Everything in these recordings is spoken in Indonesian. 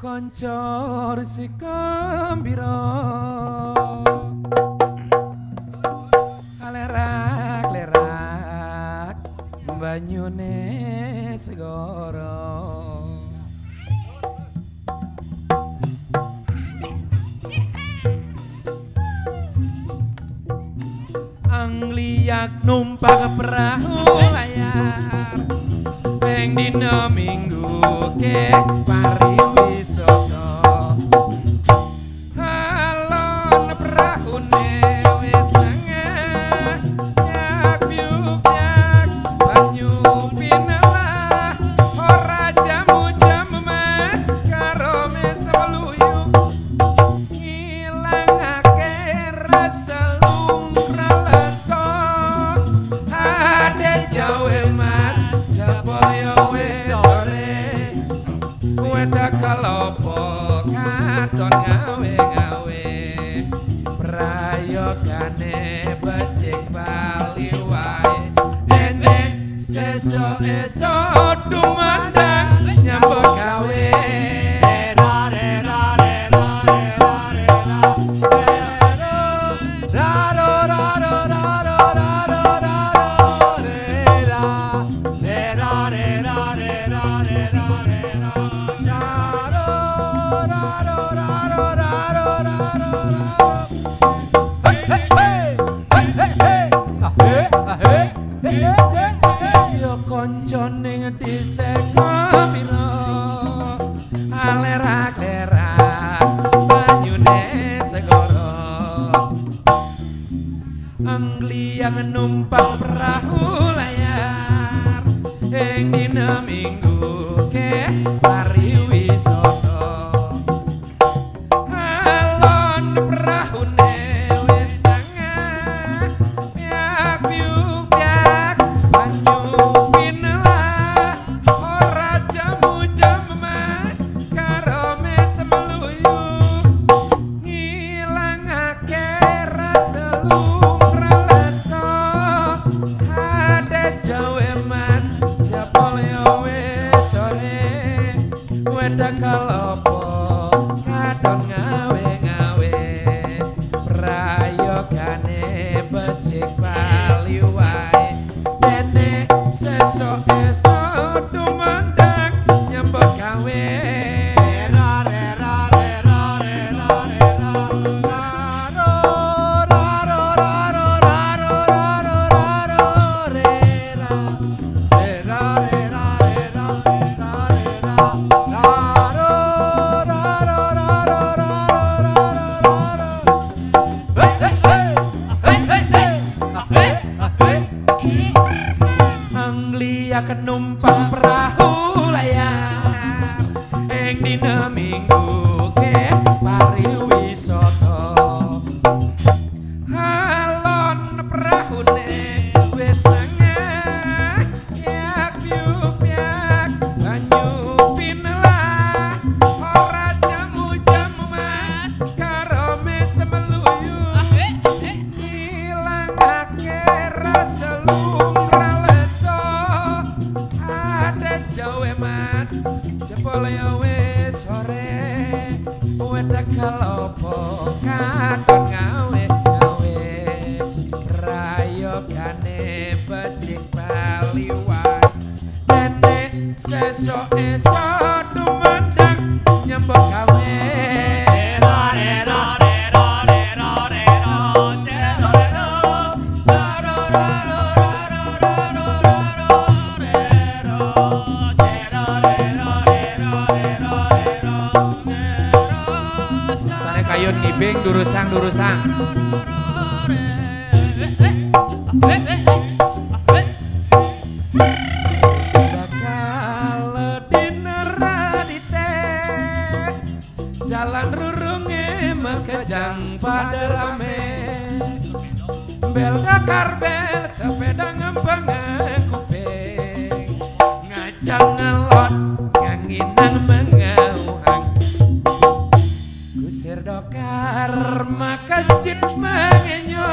Konco si gembira lerak-lerak banyune segara angliak numpak perahu layar peng dina minggu ke pariwisata halon prahune wis ngeh yak biuk-yak banyu pinalah ora jamu-jam mas karo mes meluyuk ngilangake rasa lumrasa ade jawe mas japaya wis wedak kalopo katon gawe-gawe prayogane becik bali wae ene sesuk-esuk dumandang nyambut gawe yo koncone diseko pira alerak-lerak banyune segara numpang perahu layar ing dina minggu ke pariwisata alon perahune wis tengah piak piuk banyu pinelah ora jamu jam mas karo mes meluyu ngilangake rasa lumraleso ade jawe mas jabol yo wis sore wedak kalopo kadon ngawe-ngawe prayogane becik bali wae dene sesuk-esuk tumandang nyambut gawe akan numpang perahu layar ing dina minggu ke pariwisata alon perahune wis tengah piak piuk banyu pinelah ora jamu-jamu mas karo mes meluyu ilangake rasa lumraleso jawe mas jebol ya wis sore wedak kalopo kadon ngawe-ngawe prayogane becik bali wae dene sesuk-esuk tumandang nyambut gawe kayun ngibing durusang sedakal dina radite jalan rurunge mekejang pada rame bel dakar bel sepeda ngembang kuping ngajak ngelot nganginan mengauhang kusir dokar maka cip mengenyor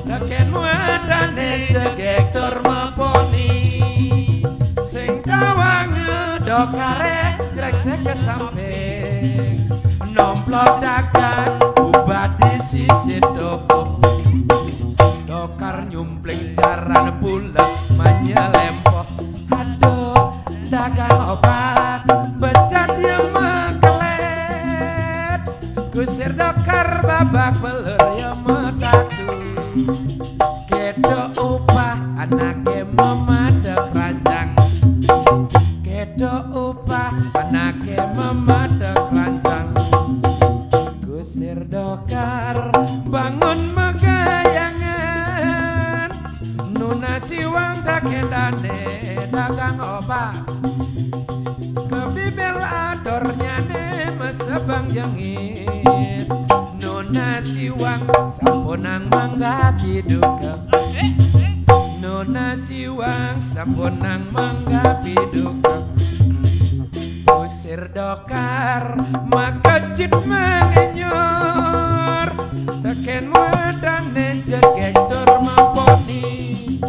daken wadane cegek tur maponi sing kawang dokare gresek ke samping nomplok dagang ubat di sisi doko dokar nyumpling jaran pulas manyelempoh aduh dagang obat becat ya mekelet kusir dokar babak belur ya metatu kedo upah anake memadek ranjang kedo upah anake memadek ranjang kusir dokar bangun megayangan nunasi wang dakendane dagang obat kebibel adornya ne mesebang jengis nunasi wang sampunang manggapi duka nunasi wang sampunang manggapi duka kusir dokar maka cip mengenyor teken wadane jegek tur mamponi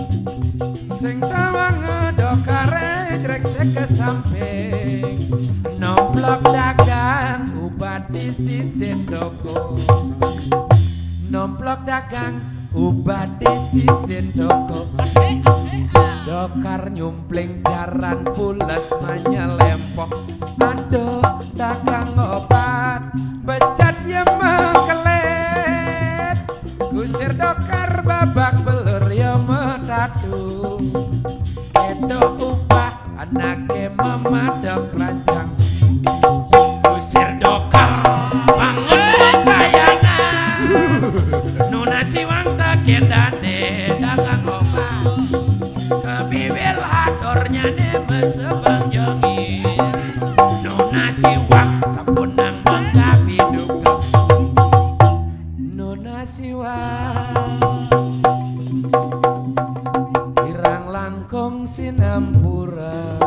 sing tawang dokare gresek ke samping nomplok dagang ubat di sisi doko nomplok dagang ubat di sisi doko dokar nyumpling jaran pulas manyelempoh aduh dagang obat becat ya mengkelet kusir dokar babak belur ya metatu kedo upah anake memadek ranjang kusir dokar bangun kayana nunasi wang tak kendan sampun nang menggapi duka Nona Siwa irang langkung sinampura